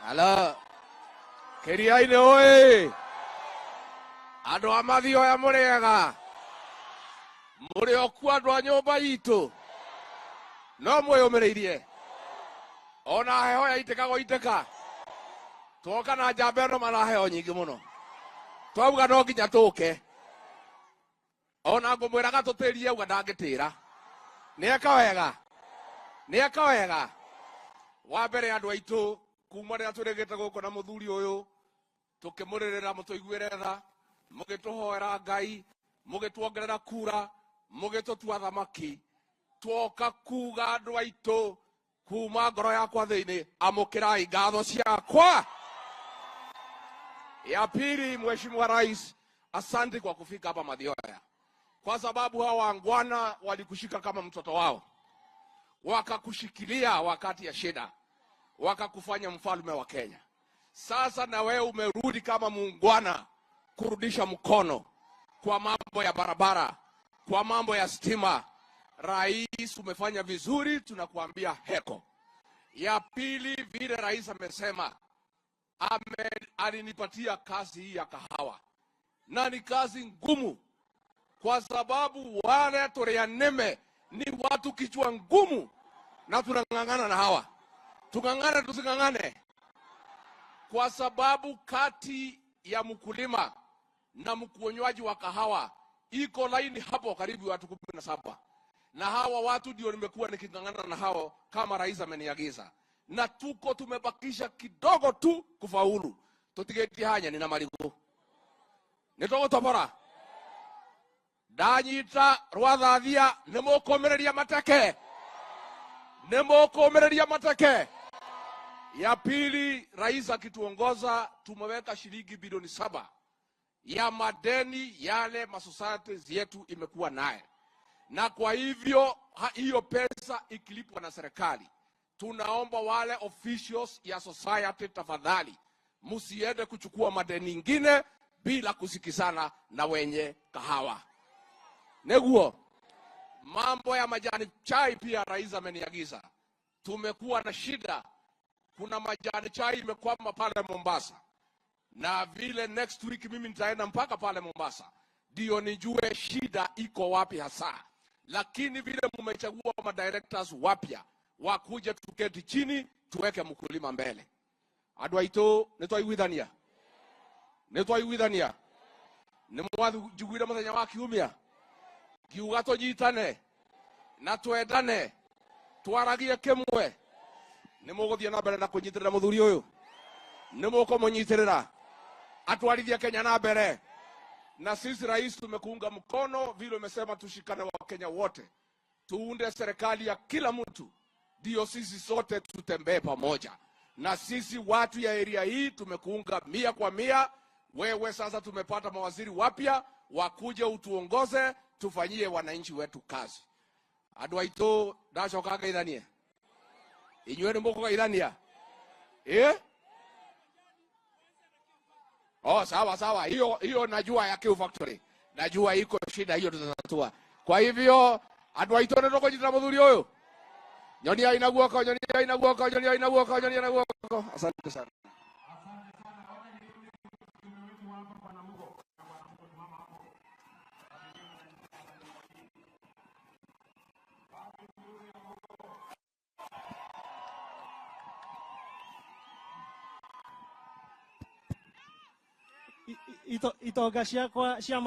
Ala. Keriaine oe. Andu amathio ya muriega. Muri oku andu a nyumba itu. No mwiyumireirie. Ona heho ya itekago iteka. Twoka na njamba ĩno maraheo nyingĩ mũno. Twauga no nginya tũke. Ona ngũmwĩraga tũtĩrie auga ndangĩtĩra. Nĩeka wega. Wa mbere andũ aitũ kuma rĩrĩa tũrĩgĩte gũkũ na mũthuri ũyũ tũkĩmũrĩrĩra mũtũiguĩre tha, mũgĩtũhoera Ngai, mũgĩtuongerera kura, mũgĩtũtua thamaki. Twoka kuga andũ aitũ kuma ngoro yakwa thĩinĩ, amũkĩrai ngatho ciakwa. Ya pili, Mheshimiwa Rais, asante kwa kufika hapa Mathioya, kwa sababu hawa wangwana walikushika kama mtoto wao, wakakushikilia wakati ya shida, wakakufanya mfalme wa Kenya. Sasa na wewe umerudi kama muungwana kurudisha mkono kwa mambo ya barabara, kwa mambo ya stima. Rais, umefanya vizuri, tunakuambia heko. Ya pili, vile rais amesema, alinipatia kazi hii ya kahawa. Na ni kazi ngumu, kwa sababu wale Turianeme ni watu kichwa ngumu, na tunang'ang'ana na hawa. Tung'ang'ane tusing'ang'ane? Kwa sababu kati ya mkulima na mkuonywaji wa kahawa iko laini hapo karibu watu 17. Na hawa watu ndio nimekuwa niking'ang'ana na hao kama rais ameniagiza. Na tumebakisha kidogo tu kufaulu. Tutigeti hanya nina marigo. Nitogo topora. Danyita rwathathia nimukomereria mateke. Ya pili, rais akituongoza tumeweka shilingi bilioni 7 ya madeni yale masocieties yetu imekuwa naye. Na kwa hivyo hiyo pesa ikilipwa na serikali, tunaomba wale officials ya society, tafadhali msiende kuchukua madeni ingine bila kusikizana na wenye kahawa. Neguo, mambo ya majani chai pia rais ameniagiza. Tumekuwa na shida, kuna majani chai imekwama pale Mombasa. Na vile next week mimi nitaenda mpaka pale Mombasa, ndio nijue shida iko wapi hasa. Lakini vile mmechagua madirectors wapya, wakuje tuketi chini tuweke mkulima mbele. Adwaito nitwaiguithania. Nimwathugwire muthenya wa kiumia. Kiuga tũnyitane na twendane, twaragie kimwe. Nimuguthie na mbere na kunyitirira muthuri uyu. Nimukũmũnyitirira atwarithie Kenya na mbere. Na sisi rais tumekuunga mkono vile umesema tushikane wa Kenya wote. Tuunde serikali ya kila mtu. Ndio sisi sote tutembee pamoja. Na sisi watu ya area hii tumekuunga 100%. Wewe sasa tumepata mawaziri wapya, wakuje utuongoze, tufanyie wananchi wetu kazi. Adwaito ndacoka ngaithanie. Inyuĩ nĩ mũkũgeithania? Oh, sawa. Hiyo najua ya Kiu Factory. Najua iko shida hiyo tutatatua. Kwa hivyo Adwaito nĩ tũkũnyitĩra mũthuri ũyũ. Nyonia ina guoko. Asante sana. Itonga ciakwa cia